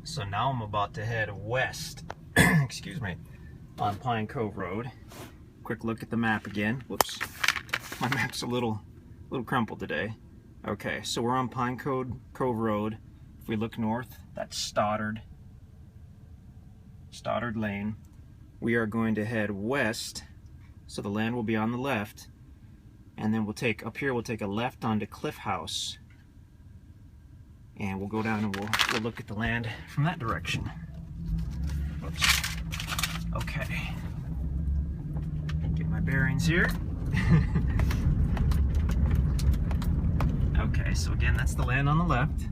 So now I'm about to head west, excuse me, on Pine Cove Road. Quick look at the map again. Whoops, my map's a little crumpled today. Okay, so we're on Pine Cove Road. If we look north, that's Stoddard Lane. We are going to head west, so the land will be on the left, and then we'll take a left onto Cliff House. And we'll go down and we'll look at the land from that direction. Whoops. Okay. Get my bearings here. Okay, so again, that's the land on the left.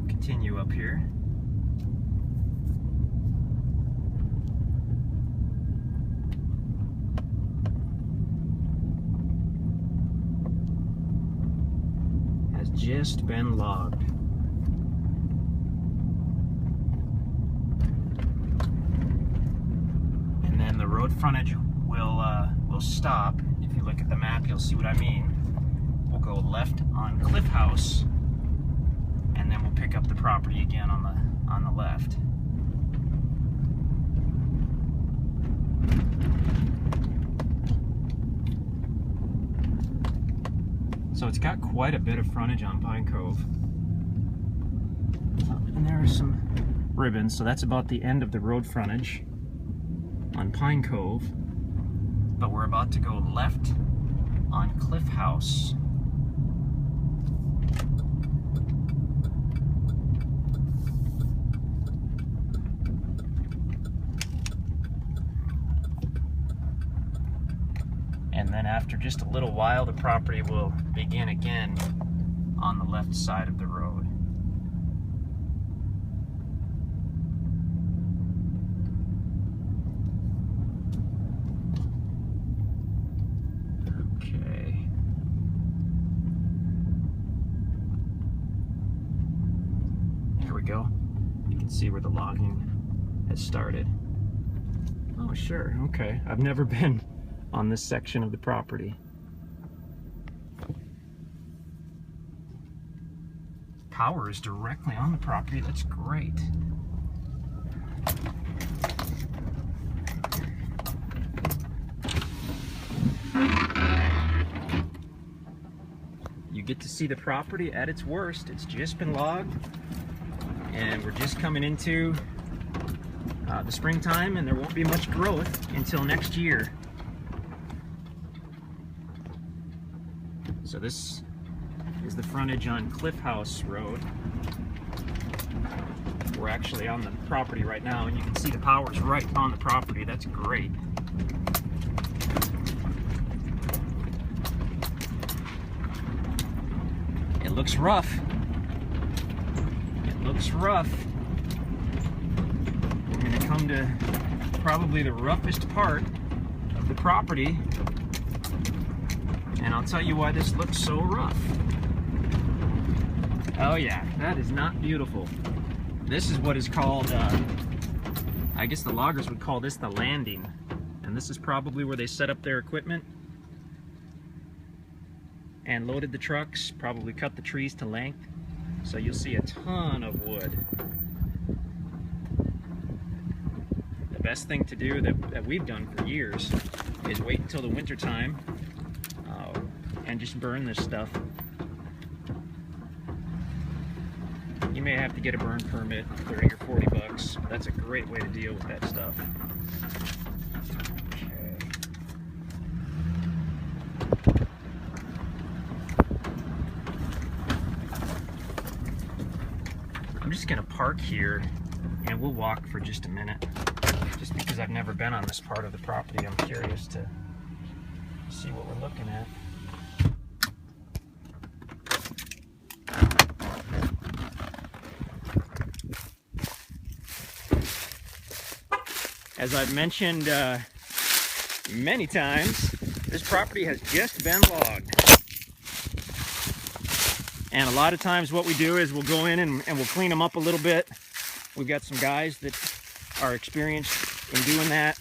Continue up here. Just been logged. And then the road frontage will stop. If you look at the map, you'll see what I mean. We'll go left on Cliff House, and then we'll pick up the property again on the left. So it's got quite a bit of frontage on Pine Cove. And there are some ribbons, so that's about the end of the road frontage on Pine Cove. But we're about to go left on Cliff House. And then after just a little while, the property will begin again on the left side of the road. Okay. Here we go. You can see where the logging has started. Oh, sure. Okay. I've never been on this section of the property. Power is directly on the property. That's great. You get to see the property at its worst. It's just been logged, and we're just coming into the springtime, and there won't be much growth until next year. So this is the frontage on Cliff House Road. We're actually on the property right now, and you can see the power's right on the property. That's great. It looks rough. It looks rough. We're going to come to probably the roughest part of the property. And I'll tell you why this looks so rough. Oh yeah, that is not beautiful. This is what is called, I guess the loggers would call this the landing. And this is probably where they set up their equipment and loaded the trucks, probably cut the trees to length. So you'll see a ton of wood. The best thing to do that we've done for years is wait until the winter time and just burn this stuff. You may have to get a burn permit, 30 or 40 bucks. That's a great way to deal with that stuff. Okay. I'm just gonna park here and we'll walk for just a minute. Just because I've never been on this part of the property, I'm curious to see what we're looking at. As I've mentioned many times, this property has just been logged. And a lot of times what we do is we'll go in and we'll clean them up a little bit. We've got some guys that are experienced in doing that.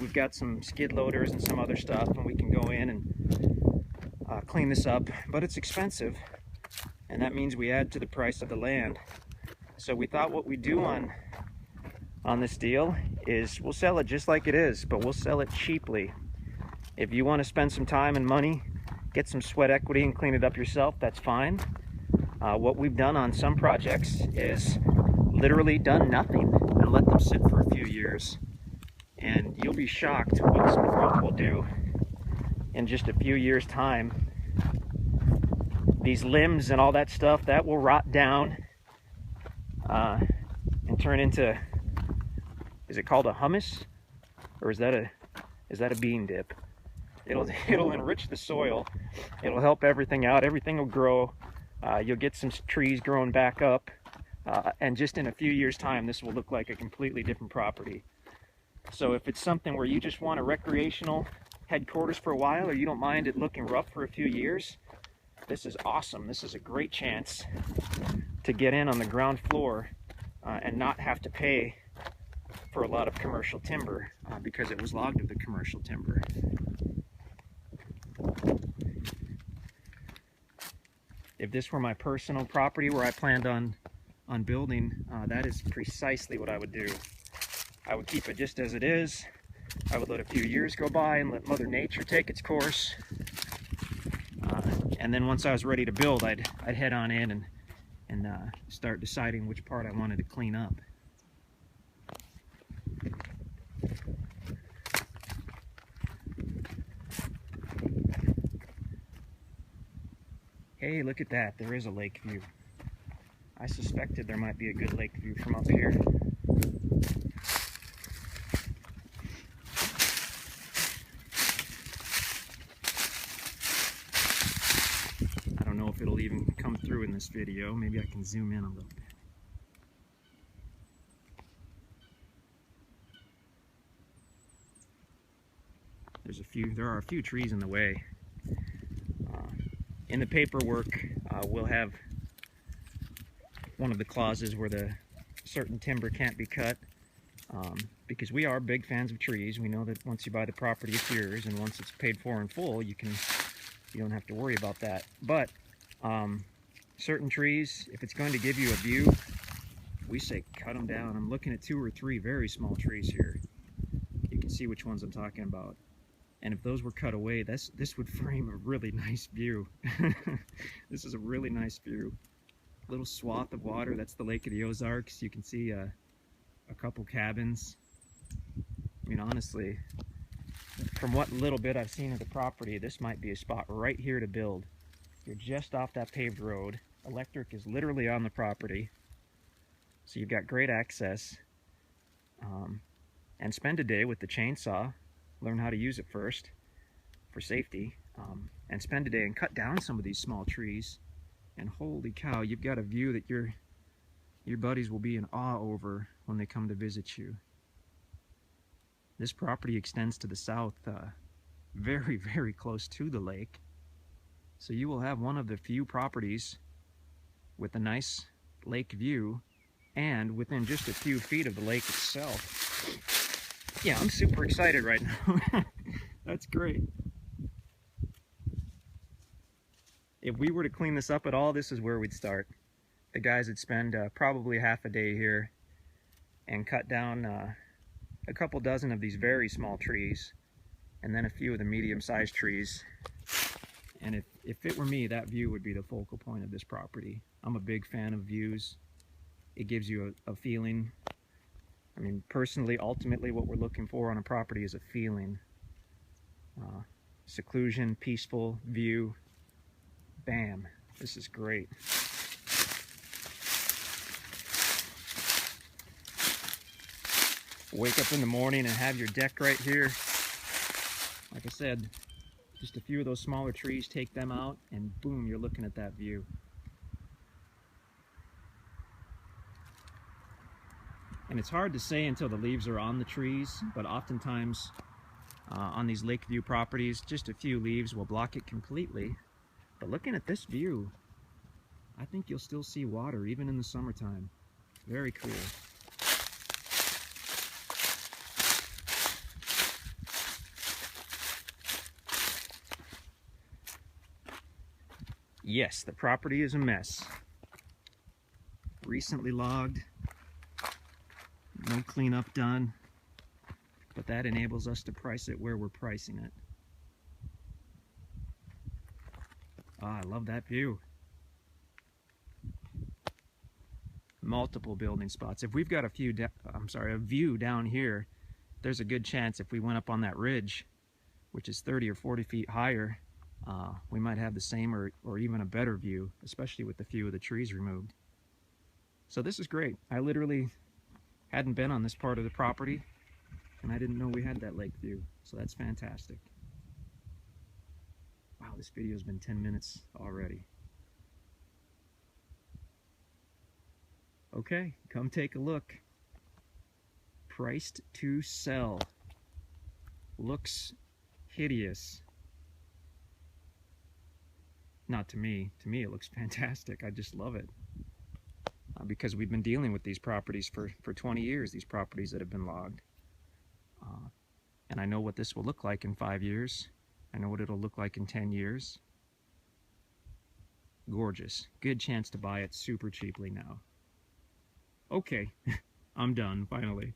We've got some skid loaders and some other stuff, and we can go in and clean this up, but it's expensive, and that means we add to the price of the land. So we thought what we do on this deal is we'll sell it just like it is, but we'll sell it cheaply. If you want to spend some time and money, get some sweat equity and clean it up yourself, that's fine. What we've done on some projects is literally done nothing and let them sit for a few years. And you'll be shocked what some growth will do in just a few years' time. These limbs and all that stuff, that will rot down and turn into, is it called a hummus? Or is that a bean dip? It'll enrich the soil. It'll help everything out. Everything will grow. You'll get some trees growing back up. And just in a few years' time, this will look like a completely different property. So if it's something where you just want a recreational headquarters for a while, or you don't mind it looking rough for a few years, this is awesome. This is a great chance to get in on the ground floor and not have to pay for a lot of commercial timber because it was logged with the commercial timber. If this were my personal property where I planned on building, that is precisely what I would do. I would keep it just as it is. I would let a few years go by and let Mother Nature take its course. And then once I was ready to build, I'd head on in and start deciding which part I wanted to clean up. Hey, look at that. There is a lake view. I suspected there might be a good lake view from up here. I don't know if it'll even come through in this video. Maybe I can zoom in a little bit. There are a few trees in the way. In the paperwork, we'll have one of the clauses where the certain timber can't be cut, because we are big fans of trees. We know that once you buy the property, it's yours, and once it's paid for in full, you don't have to worry about that. But certain trees, if it's going to give you a view, we say cut them down. I'm looking at 2 or 3 very small trees here. You can see which ones I'm talking about. And if those were cut away, this would frame a really nice view. This is a really nice view. Little swath of water, that's the Lake of the Ozarks. You can see a couple cabins. I mean, honestly, from what little bit I've seen of the property, this might be a spot right here to build. You're just off that paved road. Electric is literally on the property. So you've got great access. And spend a day with the chainsaw. Learn how to use it first for safety, and spend a day and cut down some of these small trees, and holy cow, you've got a view that your buddies will be in awe over when they come to visit you. This property extends to the south, very, very close to the lake, so you will have one of the few properties with a nice lake view and within just a few feet of the lake itself. Yeah, I'm super excited right now. That's great. If we were to clean this up at all, this is where we'd start. The guys would spend probably half a day here and cut down a couple dozen of these very small trees, and then a few of the medium-sized trees. And if it were me, that view would be the focal point of this property. I'm a big fan of views. It gives you a feeling. I mean, personally, ultimately, what we're looking for on a property is a feeling. Seclusion, peaceful view. Bam. This is great. Wake up in the morning and have your deck right here. Like I said, just a few of those smaller trees, take them out, and boom, you're looking at that view. And it's hard to say until the leaves are on the trees, but oftentimes on these lake view properties, just a few leaves will block it completely. But looking at this view, I think you'll still see water even in the summertime. Very cool. Yes, the property is a mess. Recently logged, no cleanup done, but that enables us to price it where we're pricing it. Ah, I love that view. Multiple building spots. If we've got a view down here, there's a good chance if we went up on that ridge, which is 30 or 40 feet higher, we might have the same or even a better view, especially with the few of the trees removed. So this is great. I literally hadn't been on this part of the property, and I didn't know we had that lake view. So that's fantastic. Wow, this video's been 10 minutes already. Okay, come take a look. Priced to sell. Looks hideous. Not to me. To me, it looks fantastic. I just love it. Because we've been dealing with these properties for 20 years, these properties that have been logged. And I know what this will look like in 5 years. I know what it'll look like in 10 years. Gorgeous. Good chance to buy it super cheaply now. Okay, I'm done, finally.